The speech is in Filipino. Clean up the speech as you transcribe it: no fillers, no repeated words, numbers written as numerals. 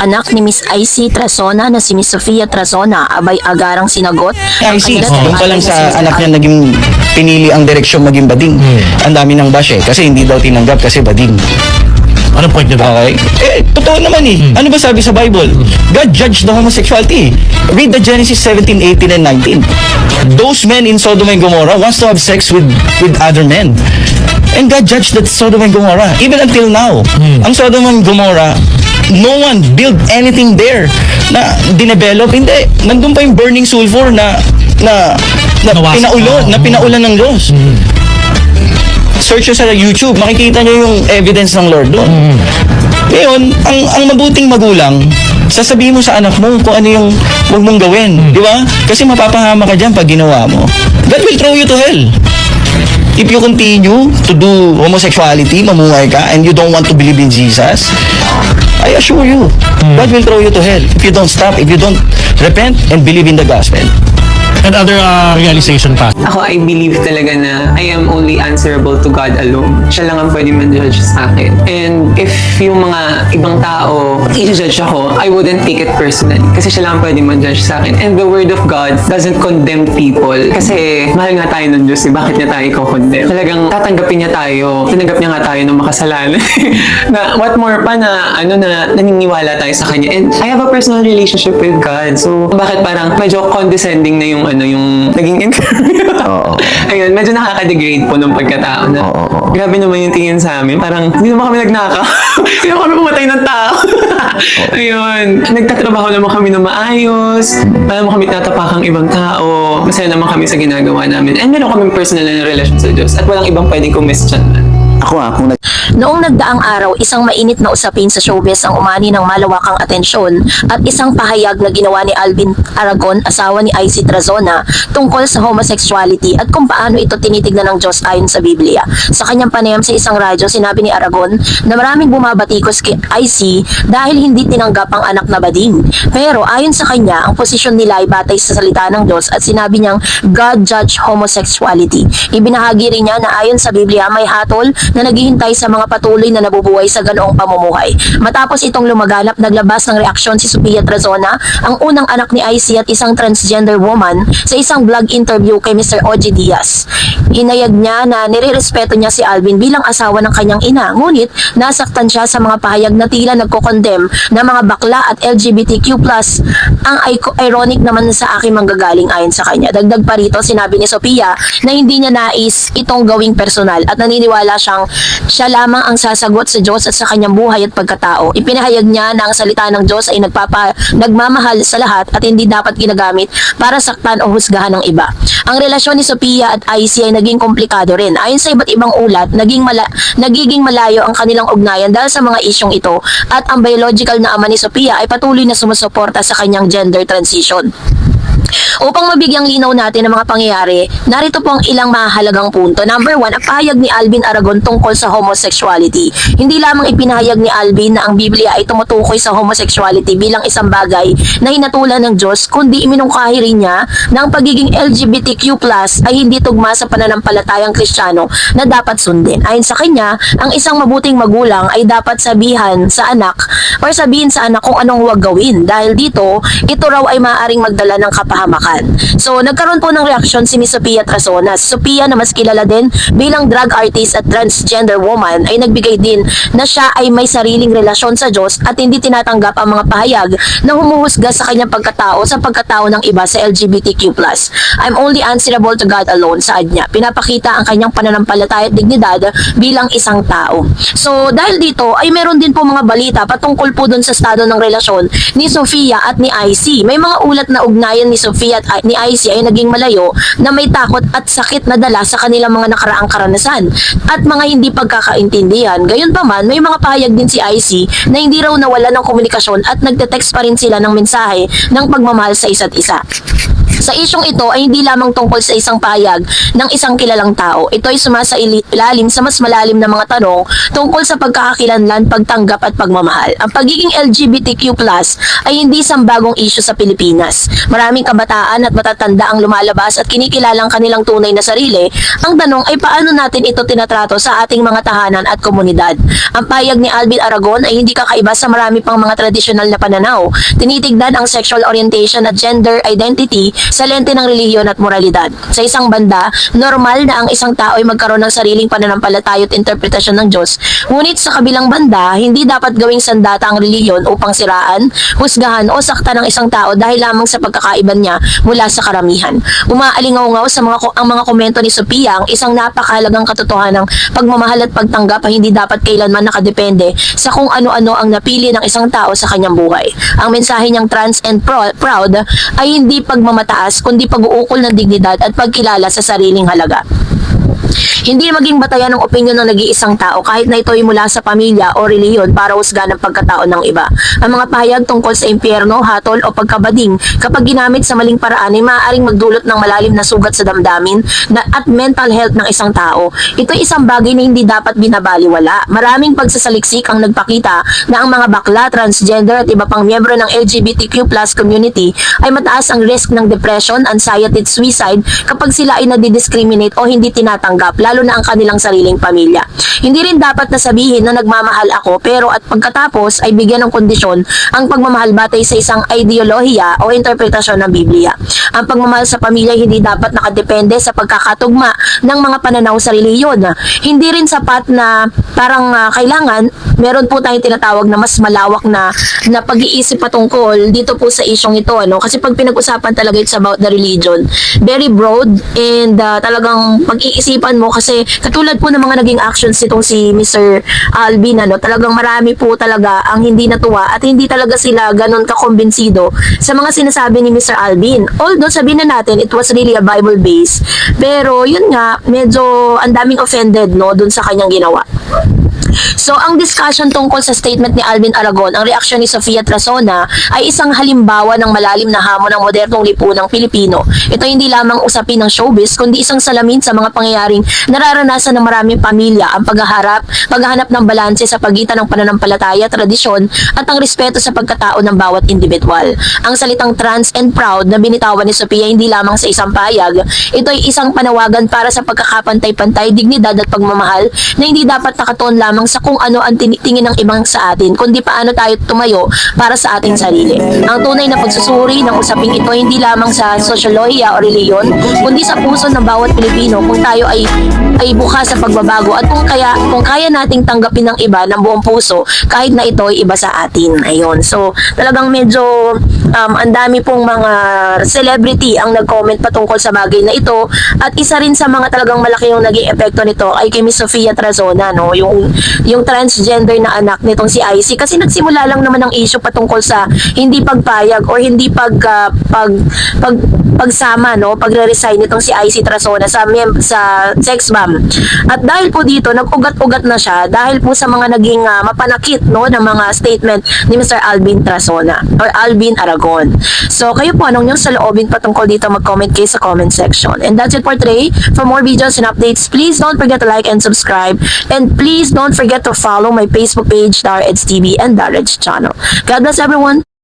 anak ni Miss IC Trazona na si Miss Sofia Trazona abay agarang sinagot. IC, doon pa lang sa anak niya naging pinili ang direksyon maging bading. Ang dami ng bash kasi hindi daw tinanggap kasi bading. Anong point niyo ba? Okay? Totoo naman Ano ba sabi sa Bible? God judged the homosexuality. Read the Genesis 17, 18, and 19. Those men in Sodom and Gomorrah wants to have sex with other men. And God judged that Sodom and Gomorrah. Even until now. Ang Sodom and Gomorrah, no one built anything there na dinevelop. Hindi. Nandun pa yung burning sulfur na pinaulan ng Diyos. Search nyo sa YouTube, makikita nyo yung evidence ng Lord doon. Ngayon, ang mabuting magulang, sasabihin mo sa anak mo kung ano yung huwag mong gawin. Di ba? Kasi mapapahama ka dyan pag ginawa mo. God will throw you to hell. If you continue to do homosexuality, mamuhay ka, and you don't want to believe in Jesus, I assure you, God will throw you to hell. If you don't stop, if you don't repent and believe in the gospel. And other realization pa. Ako, I believe talaga na I am only answerable to God alone. Siya lang ang pwede man-judge sa akin. And if yung mga ibang tao i-judge ako, I wouldn't take it personally. Kasi siya lang ang pwede man-judge sa akin. And the word of God doesn't condemn people. Kasi mahal nga tayo ng Diyos Bakit niya tayo i-condemn? Talagang tatanggapin niya tayo. Tinanggap niya nga tayo ng makasalanan. Na what more pa na naniniwala tayo sa Kanya. And I have a personal relationship with God. So, bakit parang medyo condescending na yung naging interview. Ayun, medyo nakaka-degrade po ng pagkatao na grabe naman yung tingin sa amin. Parang hindi naman kami nagnaka. Hindi naman kami pumatay ng tao. Ayun, nagtatrabaho naman kami na maayos. Alam mo kami tatapakang ibang tao. Masaya naman kami sa ginagawa namin. And meron kami personal na relasyon sa Diyos. At walang ibang pwedeng kumestyan man. Noong nagdaang araw, isang mainit na usapin sa showbiz ang umani ng malawakang atensyon at isang pahayag na ginawa ni Alvin Aragon, asawa ni IC Trazona, tungkol sa homosexuality at kung paano ito tinitignan ng Diyos ayon sa Biblia. Sa kanyang panayam sa isang radyo, sinabi ni Aragon na maraming bumabatikos kay IC dahil hindi tinanggap ang anak na bading. Pero ayon sa kanya, ang posisyon nila ay batay sa salita ng Diyos at sinabi niyang God judge homosexuality. Ibinahagi rin niya na ayon sa Biblia may hatol na naghihintay sa mga patuloy na nabubuhay sa ganoong pamumuhay. Matapos itong lumaganap, naglabas ng reaksyon si Sofia Trazona, ang unang anak ni IC at isang transgender woman, sa isang vlog interview kay Mr. Oji Diaz. Hinayag niya na nirerespeto niya si Alvin bilang asawa ng kanyang ina, ngunit nasaktan siya sa mga pahayag na tila nagko-condemn na mga bakla at LGBTQ+. Ang ironic naman sa aking manggagaling ayon sa kanya. Dagdag pa rito, sinabi ni Sofia na hindi niya nais itong gawing personal at naniniwala siyang siya lamang ang sasagot sa Diyos at sa kanyang buhay at pagkatao. Ipinahayag niya na ang salita ng Diyos ay nagmamahal sa lahat at hindi dapat ginagamit para saktan o husgahan ng iba. Ang relasyon ni Sofia at IC ay naging komplikado rin. Ayon sa iba't ibang ulat, nagiging malayo ang kanilang ugnayan dahil sa mga isyong ito at ang biological na ama ni Sofia ay patuloy na sumusuporta sa kanyang gender transition. Upang mabigyang linaw natin ang mga pangyayari, narito po ang ilang mahalagang punto. Number 1, ang pahayag ni Alvin Aragon tungkol sa homosexuality. Hindi lamang ipinahayag ni Alvin na ang Biblia ay tumutukoy sa homosexuality bilang isang bagay na hinatulan ng Diyos, kundi iminungkahi rin niya na ang pagiging LGBTQ+ ay hindi tugma sa pananampalatayang Kristiyano na dapat sundin. Ayon sa kanya, ang isang mabuting magulang ay dapat sabihin sa anak kung anong huwag gawin. Dahil dito, ito raw ay maaaring magdala ng kapahamakan. So, nagkaroon po ng reaksyon si Miss Sofia Trazona. Si Sofia na mas kilala din bilang drag artist at transgender woman ay nagbigay din na siya ay may sariling relasyon sa Diyos at hindi tinatanggap ang mga pahayag na humuhusga sa kanyang pagkatao sa pagkatao ng iba sa LGBTQ+. I'm only answerable to God alone, saad niya. Pinapakita ang kanyang pananampalataya at dignidad bilang isang tao. So, dahil dito ay meron din po mga balita patungkol po dun sa estado ng relasyon ni Sofia at ni IC. May mga ulat na ugnayan ni Sofia at ni IC ay naging malayo na may takot at sakit na dala sa kanilang mga nakaraang karanasan at mga hindi pagkakaintindihan. Gayunpaman, may mga pahayag din si IC na hindi raw nawala ng komunikasyon at nagte-text pa rin sila ng mensahe ng pagmamahal sa isa't isa. Sa isyong ito ay hindi lamang tungkol sa isang pahayag ng isang kilalang tao. Ito ay sumasailalim sa mas malalim na mga tanong tungkol sa pagkakakilanlan, pagtanggap at pagmamahal. Ang pagiging LGBTQ+ ay hindi isang bagong issue sa Pilipinas. Maraming kabataan at matatanda ang lumalabas at kinikilalang kanilang tunay na sarili. Ang tanong ay paano natin ito tinatrato sa ating mga tahanan at komunidad. Ang pahayag ni Alvin Aragon ay hindi kakaiba sa marami pang mga tradisyonal na pananaw. Tinitignan ang sexual orientation at gender identity sa lente ng relihiyon at moralidad. Sa isang banda, normal na ang isang tao ay magkaroon ng sariling pananampalataya at interpretasyon ng Diyos. Ngunit sa kabilang banda, hindi dapat gawing sandata ang relihiyon upang siraan, husgahan o saktan ng isang tao dahil lamang sa pagkakaiba niya mula sa karamihan. Umaalingaw-ngaw sa ang mga komento ni Sophia, ang isang napakahalagang katotohanan ng pagmamahal at pagtanggap ay hindi dapat kailanman nakadepende sa kung ano-ano ang napili ng isang tao sa kanyang buhay. Ang mensahe niyang trans and proud ay hindi pagmamataas kundi pag-uukol ng dignidad at pagkilala sa sariling halaga. Hindi maging batayan ng opinyon ng nag-iisang tao kahit na ito ay mula sa pamilya o reliyon para husgahan ang pagkatao ng iba. Ang mga pahayag tungkol sa impyerno, hatol o pagkabading kapag ginamit sa maling paraan ay maaaring magdulot ng malalim na sugat sa damdamin at mental health ng isang tao. Ito ay isang bagay na hindi dapat binabaliwala. Maraming pagsasaliksik ang nagpakita na ang mga bakla, transgender at iba pang miyembro ng LGBTQ+ community ay mataas ang risk ng depression, anxiety at suicide kapag sila ay nadidiscriminate o hindi tinatanggap, lalo na ang kanilang sariling pamilya. Hindi rin dapat na sabihin na nagmamahal ako pero at pagkatapos ay bigyan ng kondisyon ang pagmamahal batay sa isang ideolohiya o interpretasyon ng Biblia. Ang pagmamahal sa pamilya hindi dapat nakadepende sa pagkakatugma ng mga pananaw sa relihiyon. Hindi rin sapat na parang kailangan meron po tayong tinatawag na mas malawak na pag-iisip patungkol dito po sa isyong ito, ano? Kasi pag pinag-usapan talaga it's about the religion, very broad and talagang pag-iisipan mo kasi katulad po ng mga naging actions nitong si Mr. Alvin, ano, talagang marami po talaga ang hindi natuwa at hindi talaga sila ganun kakumbinsido sa mga sinasabi ni Mr. Alvin. Although sabihin na natin it was really a Bible base, pero yun nga medyo ang daming offended, no, dun sa kanyang ginawa. So, ang discussion tungkol sa statement ni Alvin Aragon, ang reaksyon ni Sofia Trazona ay isang halimbawa ng malalim na hamon ng modernong lipunang Pilipino. Ito hindi lamang usapin ng showbiz, kundi isang salamin sa mga pangyayaring nararanasan ng maraming pamilya, ang paghahanap ng balanse sa pagitan ng pananampalataya, tradisyon, at ang respeto sa pagkatao ng bawat individual. Ang salitang trans and proud na binitawan ni Sofia hindi lamang sa isang pahayag, ito ay isang panawagan para sa pagkakapantay-pantay, dignidad at pagmamahal na hindi dapat nakatuon lamang sa kung ano ang tingin ng ibang sa atin, kundi paano tayo tumayo para sa ating sarili. Ang tunay na pagsusuri ng usaping ito hindi lamang sa sosyolohiya o reliyon, kundi sa puso ng bawat Pilipino kung tayo ay bukas sa pagbabago at kung kaya nating tanggapin ng iba ng buong puso kahit na ito ay iba sa atin. Ayun. So, talagang medyo ang dami pong mga celebrity ang nag-comment patungkol sa bagay na ito at isa rin sa mga talagang malaki yung naging epekto nito ay kay Miss Sofia Trazona, no, yung transgender na anak nitong si IC, kasi nagsimula lang naman ang issue patungkol sa hindi pagpayag or hindi pagsama, no, pagre-resign nitong si IC Trazona sa sex bomb. At dahil po dito nag-ugat-ugat na siya dahil po sa mga naging mapanakit, no, ng mga statement ni Mr. Alvin Trazona or Alvin Aragon. So kayo po, anong yung saloobin patungkol dito, mag-comment kayo sa comment section. And that's it for today. For more videos and updates, please don't forget to like and subscribe, and please don't forget to follow my Facebook page, DarEds TV and DarEds channel. God bless everyone.